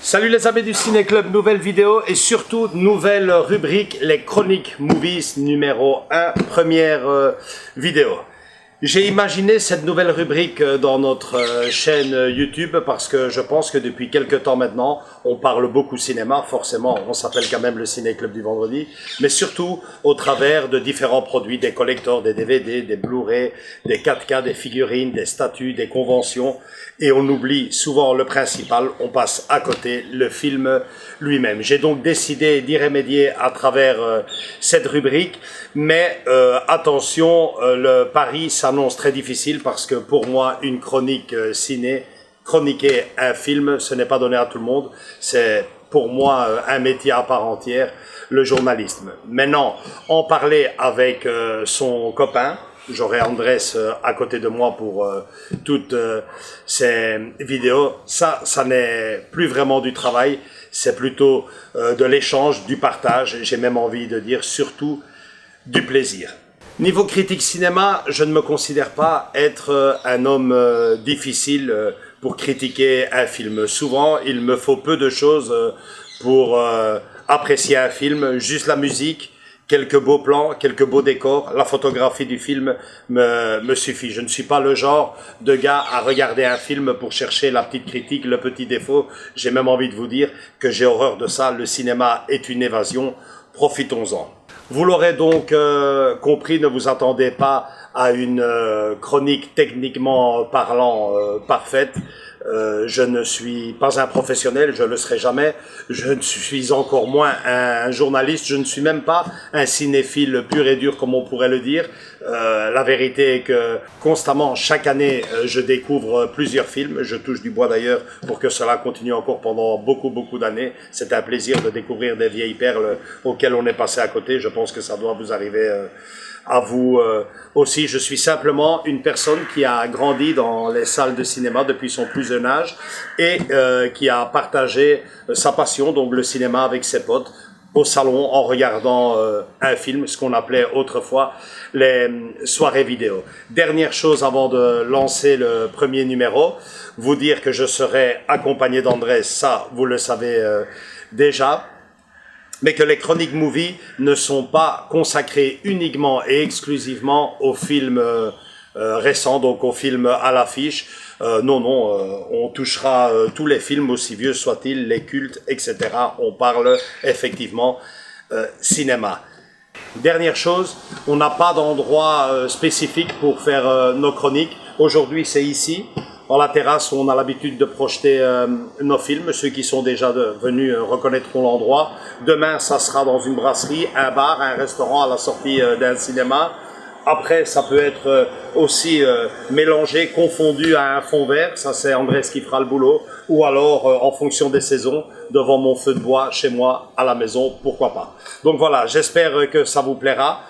Salut les amis du Ciné Club, nouvelle vidéo et surtout nouvelle rubrique, les Chroniques Movies numéro 1, première vidéo. J'ai imaginé cette nouvelle rubrique dans notre chaîne YouTube parce que je pense que depuis quelques temps maintenant, on parle beaucoup cinéma, forcément, on s'appelle quand même le Ciné Club du vendredi, mais surtout au travers de différents produits, des collectors, des DVD, des Blu-ray, des 4K, des figurines, des statues, des conventions, et on oublie souvent le principal, on passe à côté le film lui-même. J'ai donc décidé d'y remédier à travers cette rubrique, mais attention, le pari s'annonce très difficile parce que pour moi, une chronique ciné, chroniquer un film, ce n'est pas donné à tout le monde. C'est pour moi un métier à part entière, le journalisme. Maintenant, en parler avec son copain, j'aurai Andrés à côté de moi pour toutes ces vidéos. Ça n'est plus vraiment du travail, c'est plutôt de l'échange, du partage, j'ai même envie de dire surtout du plaisir. Niveau critique cinéma, je ne me considère pas être un homme difficile pour critiquer un film. Souvent, il me faut peu de choses pour apprécier un film, juste la musique, quelques beaux plans, quelques beaux décors, la photographie du film me suffit. Je ne suis pas le genre de gars à regarder un film pour chercher la petite critique, le petit défaut. J'ai même envie de vous dire que j'ai horreur de ça. Le cinéma est une évasion, profitons-en. Vous l'aurez donc compris, ne vous attendez pas à une chronique techniquement parlant parfaite. Je ne suis pas un professionnel, je ne le serai jamais. Je ne suis encore moins un journaliste, je ne suis même pas un cinéphile pur et dur comme on pourrait le dire. La vérité est que constamment, chaque année, je découvre plusieurs films. Je touche du bois d'ailleurs pour que cela continue encore pendant beaucoup d'années. C'est un plaisir de découvrir des vieilles perles auxquelles on est passé à côté. Je pense que ça doit vous arriver à vous aussi. Je suis simplement une personne qui a grandi dans les salles de cinéma depuis son plus jeune âge et qui a partagé sa passion, donc le cinéma, avec ses potes au salon en regardant un film, ce qu'on appelait autrefois les soirées vidéo. Dernière chose avant de lancer le premier numéro, vous dire que je serai accompagné d'Andrés, ça vous le savez déjà, mais que les chroniques movie ne sont pas consacrées uniquement et exclusivement aux films récents, donc aux films à l'affiche. Non, on touchera tous les films, aussi vieux soient-ils, les cultes, etc. On parle effectivement cinéma. Dernière chose, on n'a pas d'endroit spécifique pour faire nos chroniques. Aujourd'hui, c'est ici, dans la terrasse où on a l'habitude de projeter nos films. Ceux qui sont déjà venus reconnaîtront l'endroit. Demain, ça sera dans une brasserie, un bar, un restaurant à la sortie d'un cinéma. Après, ça peut être aussi mélangé, confondu à un fond vert. Ça, c'est Andrés qui fera le boulot. Ou alors, en fonction des saisons, devant mon feu de bois, chez moi, à la maison, pourquoi pas. Donc voilà, j'espère que ça vous plaira.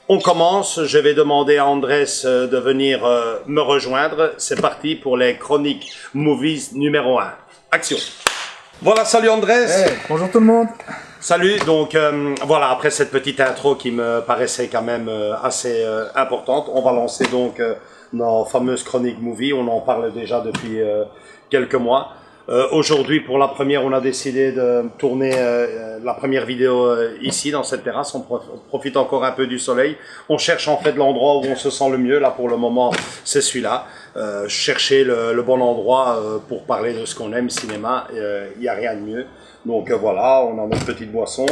On commence. Je vais demander à Andrés de venir me rejoindre. C'est parti pour les Chroniques Movies numéro 1. Action. Voilà, salut Andrés. Hey, bonjour tout le monde. Salut, donc voilà, après cette petite intro qui me paraissait quand même assez importante, on va lancer donc nos fameuses chroniques movie, on en parle déjà depuis quelques mois. Aujourd'hui, pour la première, on a décidé de tourner la première vidéo ici, dans cette terrasse. On profite encore un peu du soleil. On cherche en fait l'endroit où on se sent le mieux. Là, pour le moment, c'est celui-là. Chercher le bon endroit pour parler de ce qu'on aime, cinéma. Il n'y a rien de mieux. Donc voilà, on a notre petite boisson.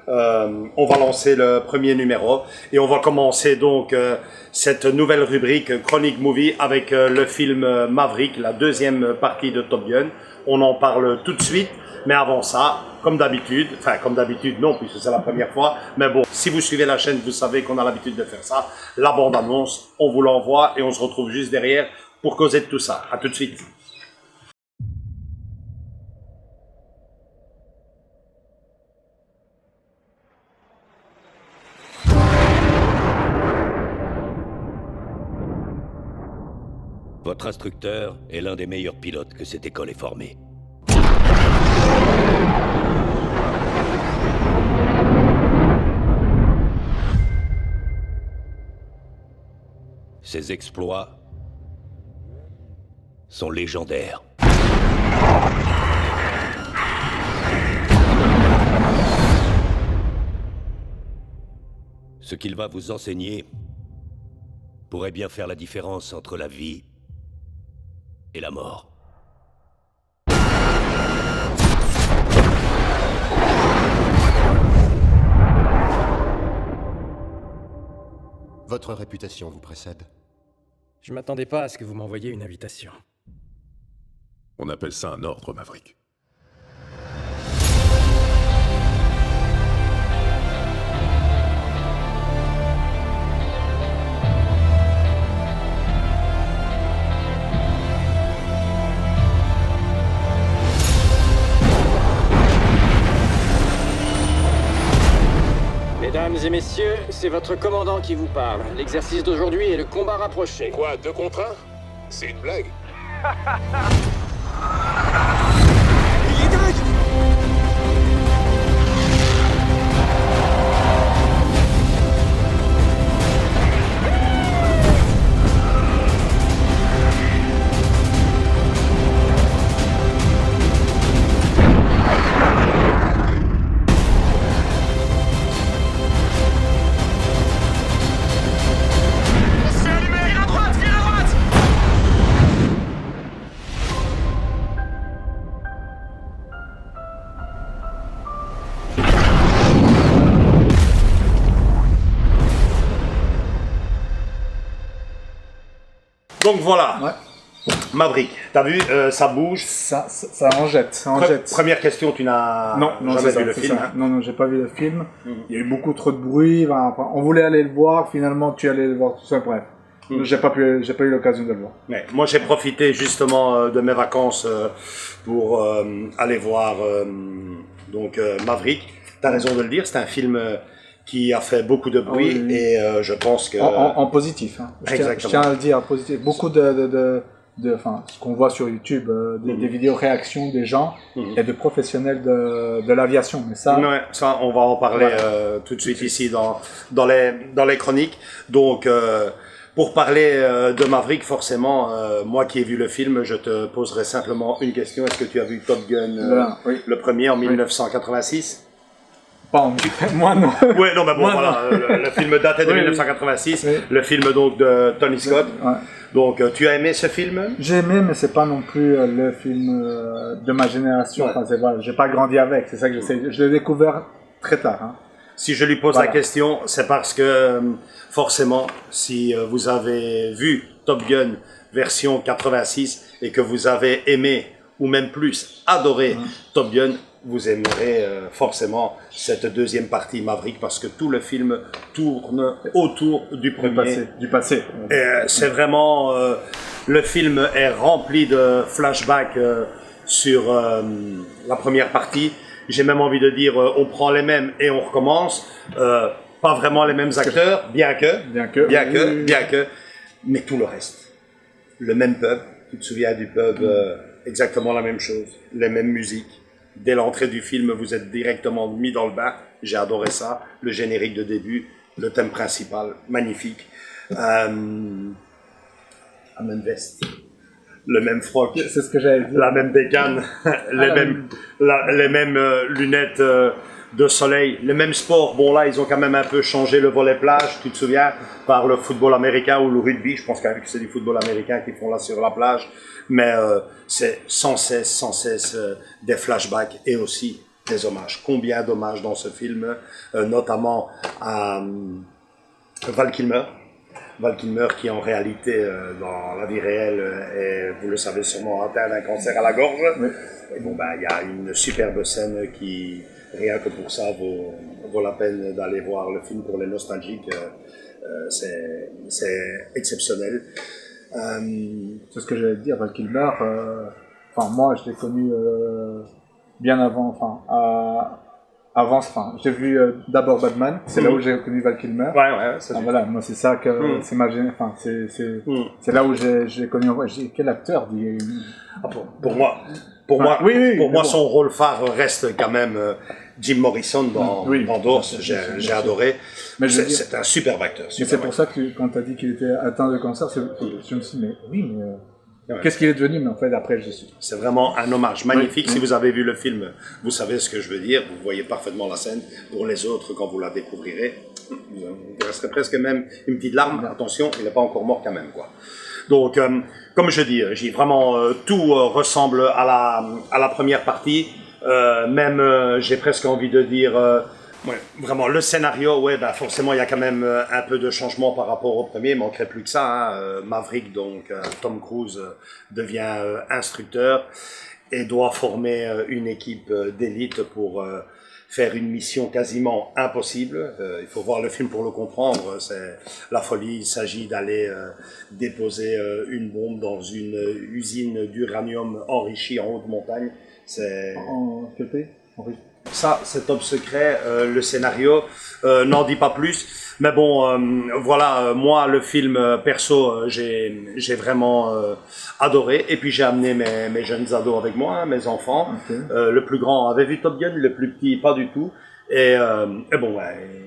On va lancer le premier numéro et on va commencer donc cette nouvelle rubrique Chronique Movie avec le film Maverick, la deuxième partie de Top Gun. On en parle tout de suite, mais avant ça, comme d'habitude, enfin comme d'habitude non, puisque c'est la première fois, mais bon, si vous suivez la chaîne, vous savez qu'on a l'habitude de faire ça. La bande-annonce, on vous l'envoie et on se retrouve juste derrière pour causer de tout ça. À tout de suite. Votre instructeur est l'un des meilleurs pilotes que cette école ait formé. Ses exploits sont légendaires. Ce qu'il va vous enseigner pourrait bien faire la différence entre la vie et la mort. Votre réputation vous précède. Je m'attendais pas à ce que vous m'envoyiez une invitation. On appelle ça un ordre, Maverick. Mesdames et messieurs, c'est votre commandant qui vous parle. L'exercice d'aujourd'hui est le combat rapproché. Quoi, 2 contre 1? C'est une blague? Il est dingue! Donc voilà, Ouais. Maverick, t'as vu, ça bouge. Ça en jette, ça en jette. Première question, tu n'as Non, jamais c'est vu le c'est film, ça. hein. Non, j'ai pas vu le film. Il y a eu beaucoup trop de bruit. Enfin, on voulait aller le voir, finalement tu allais le voir tout seul, bref. J'ai pas eu l'occasion de le voir. Ouais, moi, j'ai profité justement de mes vacances pour aller voir Maverick. T'as raison de le dire, c'est un film qui a fait beaucoup de bruit Oui, oui. et je pense que... En positif. Hein. Je tiens à le dire, en positif. Beaucoup enfin, ce qu'on voit sur YouTube, des vidéos réactions des gens et de professionnels de l'aviation. Mais ça, Ouais, ça, on va en parler tout de suite ici dans les chroniques. Donc, pour parler de Maverick, forcément, moi qui ai vu le film, je te poserai simplement une question. Est-ce que tu as vu Top Gun, oui. le premier en 1986? pas en... moi non. Ouais, non, mais bon, Moi, voilà, le film datait de Oui, 1986, oui. le film donc de Tony Scott. Ouais. Donc, tu as aimé ce film? J'ai aimé, mais c'est pas non plus le film de ma génération. Ouais. Enfin, voilà, j'ai pas grandi avec. C'est ça que j'essaie. Je l'ai découvert très tard. Hein. Si je lui pose Voilà. la question, c'est parce que forcément, si vous avez vu Top Gun version 86 et que vous avez aimé ou même plus adoré Top Gun, vous aimerez forcément cette deuxième partie Maverick parce que tout le film tourne autour du premier. Du passé. C'est vraiment le film est rempli de flashbacks sur la première partie. J'ai même envie de dire, on prend les mêmes et on recommence. Pas vraiment les mêmes acteurs, bien que, mais tout le reste. Le même pub, tu te souviens du pub, exactement la même chose, les mêmes musiques. Dès l'entrée du film, vous êtes directement mis dans le bain. J'ai adoré ça. Le générique de début, le thème principal, magnifique. La même veste. Le même froc, C'est ce que j'avais dit. la même bécane, les mêmes lunettes de soleil, les mêmes sports. Bon là, ils ont quand même un peu changé le volley plage, tu te souviens, par le football américain ou le rugby. Je pense que c'est du football américain qu'ils font là sur la plage. Mais c'est sans cesse des flashbacks et aussi des hommages. Combien d'hommages dans ce film, notamment à Val Kilmer. Val Kilmer qui en réalité dans la vie réelle est, vous le savez sûrement, atteint d'un cancer à la gorge. Oui. Et bon, il y a une superbe scène qui, rien que pour ça, vaut la peine d'aller voir le film pour les nostalgiques. C'est exceptionnel. C'est ce que j'allais te dire, Val Kilmer. Enfin, moi, je l'ai connu bien avant. J'ai vu d'abord Batman. C'est là où j'ai connu Val Kilmer. Ouais, c'est voilà, moi c'est ça que c'est ma enfin c'est là où j'ai connu. J'ai quel acteur dit. Pour moi, son rôle phare reste quand même Jim Morrison dans Doors. J'ai adoré. Mais c'est un superbe acteur. C'est pour ça que quand tu as dit qu'il était atteint de cancer, je me suis dit, mais oui, mais qu'est-ce qu'il est devenu? Mais en fait, après, je suis. C'est vraiment un hommage magnifique. Si vous avez vu le film, vous savez ce que je veux dire. Vous voyez parfaitement la scène. Pour les autres, quand vous la découvrirez, vous resterez presque même une petite larme. Attention, il n'est pas encore mort quand même, quoi. Donc, comme je dis, vraiment tout ressemble à la première partie. Même, j'ai presque envie de dire, vraiment le scénario. Forcément, il y a quand même un peu de changement par rapport au premier. Il manquerait plus que ça. Maverick, donc Tom Cruise, devient instructeur et doit former une équipe d'élite pour faire une mission quasiment impossible. Il faut voir le film pour le comprendre. C'est la folie. Il s'agit d'aller déposer une bombe dans une usine d'uranium enrichi en haute montagne. En quel pays? Ça, c'est top secret. Le scénario n'en dit pas plus. Mais bon, voilà, moi, le film perso, j'ai vraiment adoré. Et puis, j'ai amené mes jeunes ados avec moi, mes enfants. Okay. Le plus grand avait vu Top Gun, le plus petit, pas du tout. Et bon,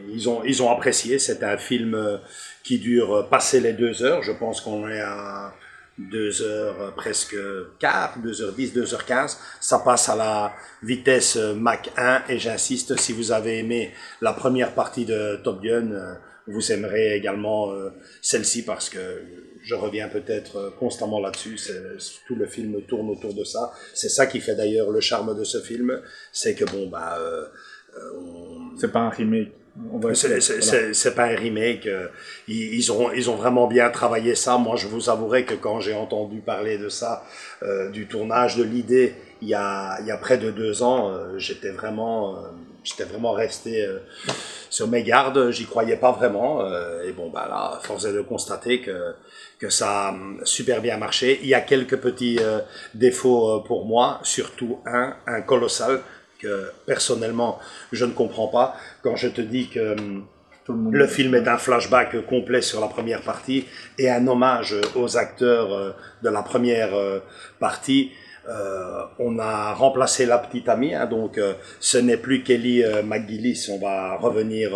ils ont apprécié. C'est un film qui dure passer les 2 heures. Je pense qu'on est à 2h presque quart, 2h10, 2h15. Ça passe à la vitesse Mach 1 et j'insiste, si vous avez aimé la première partie de Top Gun, vous aimerez également celle-ci parce que je reviens peut-être constamment là-dessus. Tout le film tourne autour de ça. C'est ça qui fait d'ailleurs le charme de ce film. C'est que bon, c'est pas un remake. C'est pas un remake. Ils ont vraiment bien travaillé ça. Moi, je vous avouerai que quand j'ai entendu parler de ça, du tournage, de l'idée, il y a près de 2 ans, j'étais vraiment resté sur mes gardes. J'y croyais pas vraiment. Et bon, là, force est de constater que ça a super bien marché. Il y a quelques petits défauts pour moi, surtout un colossal, que personnellement je ne comprends pas. Quand je te dis que le film est un flashback complet sur la première partie et un hommage aux acteurs de la première partie, on a remplacé la petite amie, donc ce n'est plus Kelly McGillis, on va revenir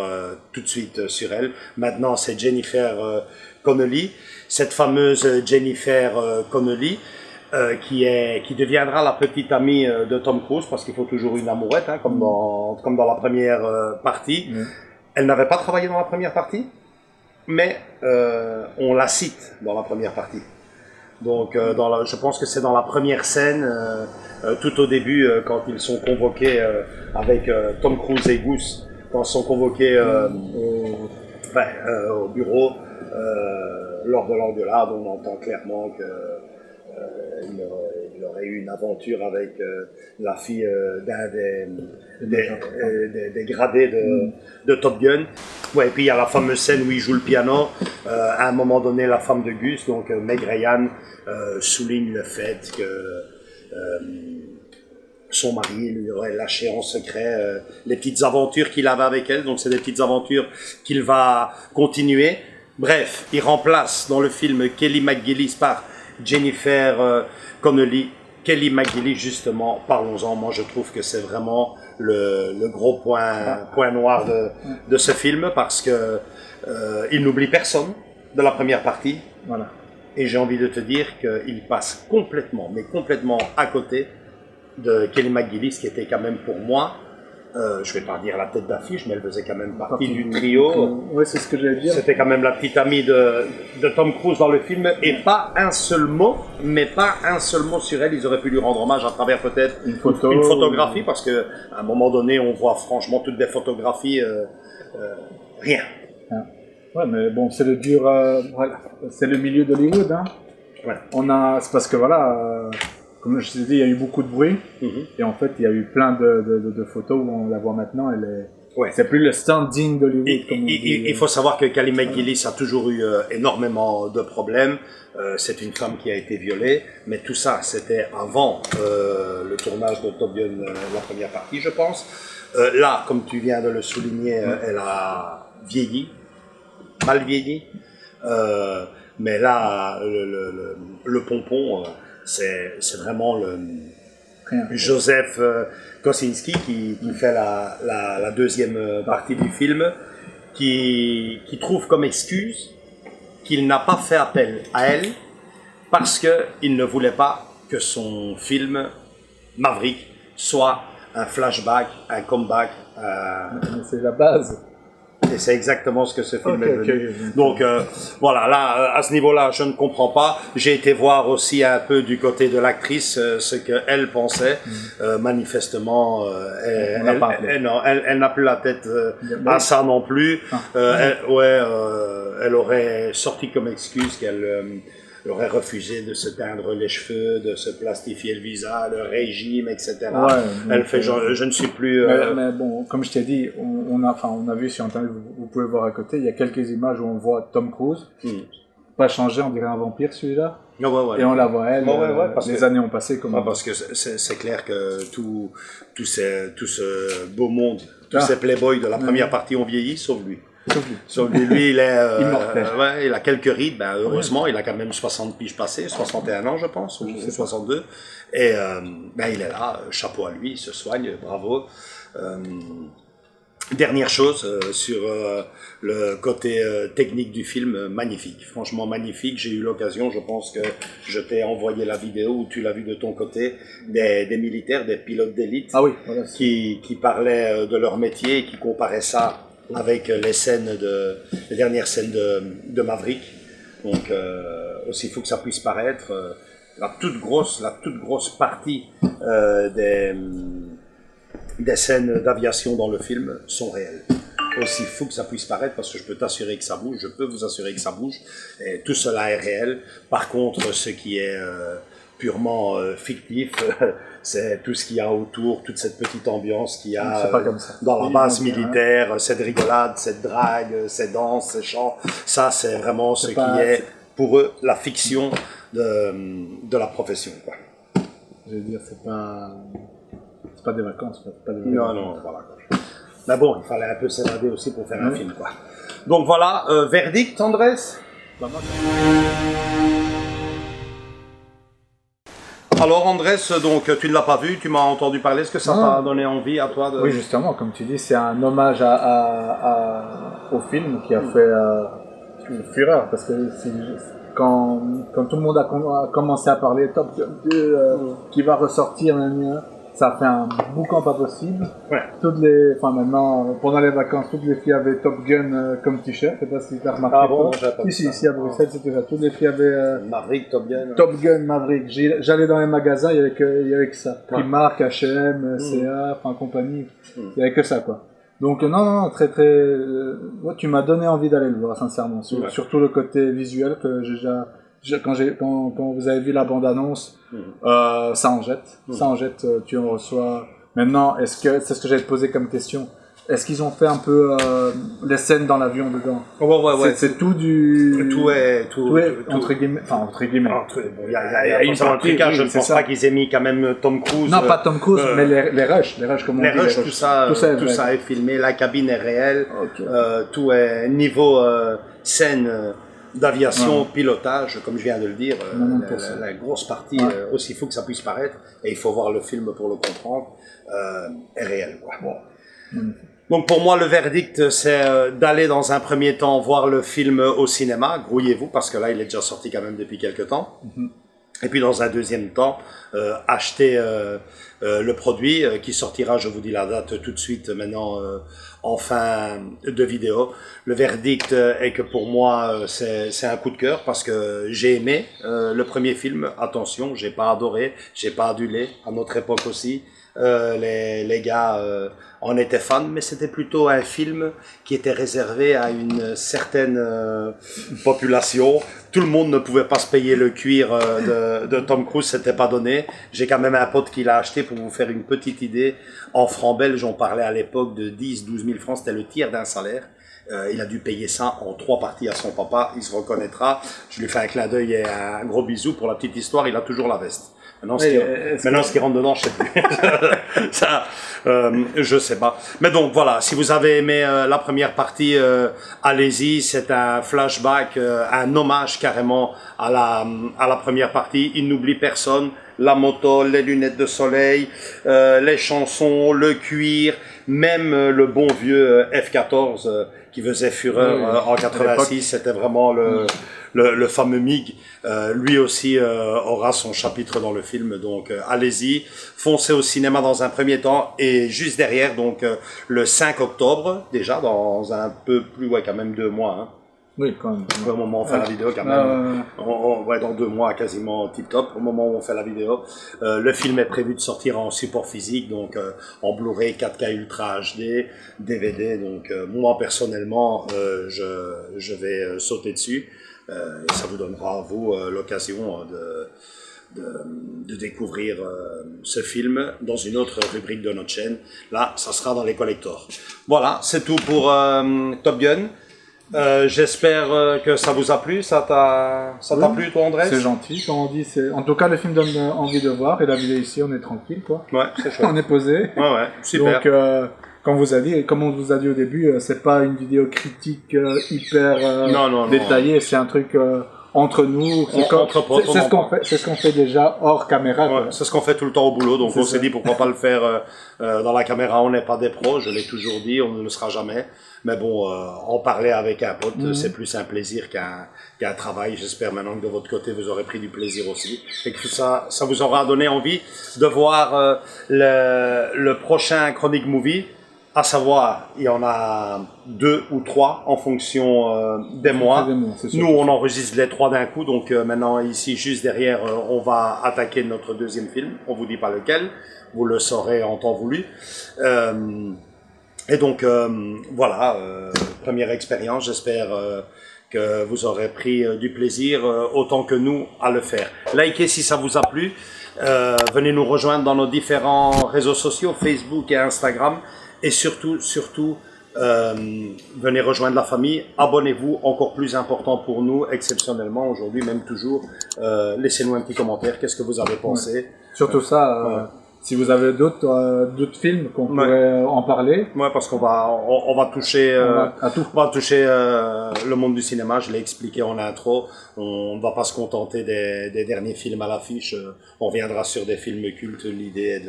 tout de suite sur elle. Maintenant c'est Jennifer Connelly, cette fameuse Jennifer Connelly, qui deviendra la petite amie de Tom Cruise, parce qu'il faut toujours une amourette, comme dans la première partie. Elle n'avait pas travaillé dans la première partie, mais on la cite dans la première partie. Donc, je pense que c'est dans la première scène, tout au début, quand ils sont convoqués avec Tom Cruise et Goose, quand ils sont convoqués au bureau, lors de l'engueulade, on entend clairement que il aurait eu une aventure avec la fille d'un des gradés de Top Gun. Ouais, et puis il y a la fameuse scène où il joue le piano. À un moment donné, la femme de Gus, donc Meg Ryan, souligne le fait que son mari lui aurait lâché en secret les petites aventures qu'il avait avec elle. Donc c'est des petites aventures qu'il va continuer. Bref, il remplace dans le film Kelly McGillis par Jennifer Connelly. Kelly McGillis, justement, parlons-en. Moi, je trouve que c'est vraiment le gros point noir de ce film, parce que il n'oublie personne de la première partie. Voilà. Et j'ai envie de te dire qu'il passe complètement à côté de Kelly McGillis, qui était quand même pour moi, je vais pas dire la tête d'affiche, mais elle faisait quand même partie du trio. Oui, c'est ce que j'allais dire. C'était quand même la petite amie de Tom Cruise dans le film, et pas un seul mot sur elle. Ils auraient pu lui rendre hommage à travers peut-être une photographie, parce que à un moment donné, on voit franchement toutes des photographies, rien. Ouais, mais bon, c'est le dur, voilà, c'est le milieu d'Hollywood, hein. Ouais. C'est parce que voilà. Comme je t'ai dit, il y a eu beaucoup de bruit, et en fait, il y a eu plein de photos où on la voit maintenant, elle est Ouais. C'est plus le standing d'Hollywood. Il faut savoir que Kelly McGillis a toujours eu énormément de problèmes. C'est une femme qui a été violée, mais tout ça, c'était avant le tournage de Top Gun, la première partie, je pense. Là, comme tu viens de le souligner, elle a vieilli, mal vieilli. Mais là, le pompon, c'est vraiment Joseph Kosinski qui fait la deuxième partie du film, qui trouve comme excuse qu'il n'a pas fait appel à elle parce qu'il ne voulait pas que son film Maverick soit un flashback, un comeback. C'est la base. Et c'est exactement ce que ce film est devenu. Donc voilà, là, à ce niveau-là, je ne comprends pas. J'ai été voir aussi un peu du côté de l'actrice ce qu'elle pensait. Manifestement, elle n'a plus la tête à ça non plus. Elle aurait sorti comme excuse qu'elle aurait refusé de se teindre les cheveux, de se plastifier le visage, le régime, etc. Ouais, elle fait genre, je ne suis plus... Mais bon, comme je t'ai dit, on a vu sur Internet, vous pouvez voir à côté, il y a quelques images où on voit Tom Cruise, pas changé, on dirait un vampire celui-là, et on la voit elle, parce les années ont passé. Parce que c'est clair que tout ce beau monde, tous ces playboys de la première partie ont vieilli, sauf lui. Sauf lui, il est il a quelques rides, heureusement, il a quand même 60 piges passées, 61 ans je pense, ou 62, et il est là, chapeau à lui, il se soigne, bravo. Dernière chose sur le côté technique du film, magnifique, franchement magnifique. J'ai eu l'occasion, je pense que je t'ai envoyé la vidéo où tu l'as vu de ton côté, des militaires, des pilotes d'élite qui parlaient de leur métier et qui comparaient ça avec les dernières scènes de Maverick. Donc aussi fou que ça puisse paraître, la toute grosse partie des scènes d'aviation dans le film sont réelles. Aussi fou que ça puisse paraître, parce que je peux t'assurer que ça bouge, je peux vous assurer que ça bouge, et tout cela est réel. Par contre, ce qui est purement fictif, c'est tout ce qu'il y a autour, toute cette petite ambiance qu'il y a dans la base militaire, cette rigolade, cette drague, ces danses, ces chants. Ça, c'est vraiment ce qui est, pour eux, la fiction de la profession, quoi. Je veux dire, c'est pas des vacances. Non, voilà. Mais bon, il fallait un peu s'évader aussi pour faire un film, quoi. Donc voilà, verdict, Andrés? Alors Andrés, donc tu ne l'as pas vu, tu m'as entendu parler, est-ce que ça t'a donné envie à toi de... Oui, justement, comme tu dis, c'est un hommage au film qui a fait fureur, parce que quand tout le monde a commencé à parler Top Gun 2 qui va ressortir, ça a fait un boucan pas possible. Ouais. Maintenant, pendant les vacances, toutes les filles avaient Top Gun comme t-shirt. Je sais pas si tu as remarqué. Ah bon, j'ai pas ici à Bruxelles, c'était ça. Toutes les filles avaient Maverick, Top Gun. Top Gun, Maverick. J'allais dans les magasins, il y avait que ça. Primark, H&M, CA, compagnie. Il y avait que ça, quoi. Donc non, très tu m'as donné envie d'aller le voir, sincèrement. Surtout le côté visuel que quand vous avez vu la bande-annonce, ça en jette. Tu en reçois. Maintenant, c'est ce que j'allais te poser comme question. Est-ce qu'ils ont fait un peu les scènes dans l'avion dedans? Ouais. C'est tout du... Tout est entre guillemets. Il y a une partie, je ne pense pas qu'ils aient mis quand même Tom Cruise. Non, pas Tom Cruise, mais les rushs, comme on dit. Les rushs, tout ça est filmé, la cabine est réelle, tout est niveau scène d'aviation, pilotage, comme je viens de le dire, la grosse partie, aussi fou que ça puisse paraître, et il faut voir le film pour le comprendre, est réelle, quoi. Donc pour moi, le verdict, c'est d'aller dans un premier temps voir le film au cinéma, grouillez-vous, parce que là, il est déjà sorti quand même depuis quelques temps. Et puis dans un deuxième temps, acheter le produit qui sortira, je vous dis la date tout de suite maintenant, en fin de vidéo. Le verdict est que pour moi, c'est un coup de cœur parce que j'ai aimé le premier film. Attention, j'ai pas adoré, j'ai pas adulé, à notre époque aussi. Les gars en étaient fans, mais c'était plutôt un film qui était réservé à une certaine population, tout le monde ne pouvait pas se payer le cuir de Tom Cruise, c'était pas donné. J'ai quand même un pote qui l'a acheté pour vous faire une petite idée. En francs belges, on parlait à l'époque de 10-12 000 francs, c'était le tiers d'un salaire. Il a dû payer ça en 3 parties à son papa, il se reconnaîtra. Je lui fais un clin d'œil et un gros bisou pour la petite histoire, il a toujours la veste. Maintenant, ce qui rentre dedans, je sais plus. Ça, je sais pas. Mais donc voilà, si vous avez aimé la première partie, allez-y. C'est un flashback, un hommage carrément à la première partie. Il n'oublie personne. La moto, les lunettes de soleil, les chansons, le cuir, même le bon vieux F-14 qui faisait fureur en 86. C'était vraiment le fameux MiG. Lui aussi aura son chapitre dans le film, donc allez-y, foncez au cinéma dans un premier temps, et juste derrière, donc le 5 octobre, déjà dans un peu plus, quand même 2 mois, hein. Oui, quand même. Au moment où on fait la vidéo, quand même, dans 2 mois, quasiment tip-top, au moment où on fait la vidéo. Le film est prévu de sortir en support physique, donc en Blu-ray, 4K Ultra HD, DVD, donc moi, personnellement, je vais sauter dessus, et ça vous donnera, à vous, l'occasion de découvrir ce film dans une autre rubrique de notre chaîne. Là, ça sera dans les collectors. Voilà, c'est tout pour Top Gun. J'espère que ça vous a plu. Ça t'a plu, toi, Andrés? C'est gentil, comme on dit. En tout cas, le film donne envie de voir, et la vidéo ici, on est tranquille, quoi. Ouais, c'est chouette. On est posé. Ouais, super. Donc, comme on vous a dit au début, c'est pas une vidéo critique hyper non, détaillée. C'est un truc entre nous. C'est ce qu'on fait déjà hors caméra. Ouais, c'est ce qu'on fait tout le temps au boulot. Donc on s'est dit pourquoi pas le faire dans la caméra. On n'est pas des pros, je l'ai toujours dit, on ne le sera jamais. Mais bon, en parler avec un pote, c'est plus un plaisir qu'un travail. J'espère maintenant que de votre côté, vous aurez pris du plaisir aussi. Et que ça vous aura donné envie de voir le prochain Chronic Movie. À savoir, il y en a 2 ou 3 en fonction des mois. Nous, on enregistre les 3 d'un coup. Donc maintenant, ici, juste derrière, on va attaquer notre deuxième film. On vous dit pas lequel. Vous le saurez en temps voulu. Et donc, voilà, première expérience. J'espère que vous aurez pris du plaisir autant que nous à le faire. Likez si ça vous a plu. Venez nous rejoindre dans nos différents réseaux sociaux, Facebook et Instagram. Et surtout, venez rejoindre la famille. Abonnez-vous, encore plus important pour nous, exceptionnellement, aujourd'hui, même toujours. Laissez-nous un petit commentaire. Qu'est-ce que vous avez pensé? Ouais. Surtout ça, si vous avez d'autres films qu'on pourrait en parler. Ouais, parce qu'on va toucher à tout. On va toucher le monde du cinéma. Je l'ai expliqué en intro. On ne va pas se contenter des derniers films à l'affiche. On reviendra sur des films cultes. L'idée est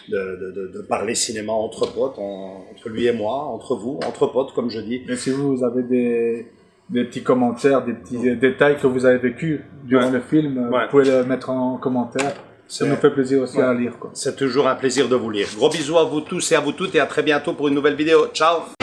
de parler cinéma entre potes, entre lui et moi, entre vous, entre potes, comme je dis. Et si vous avez des petits commentaires, des petits détails que vous avez vécu durant le film, vous pouvez le mettre en commentaire. Ça nous fait plaisir aussi à lire, quoi. C'est toujours un plaisir de vous lire. Gros bisous à vous tous et à vous toutes, et à très bientôt pour une nouvelle vidéo. Ciao!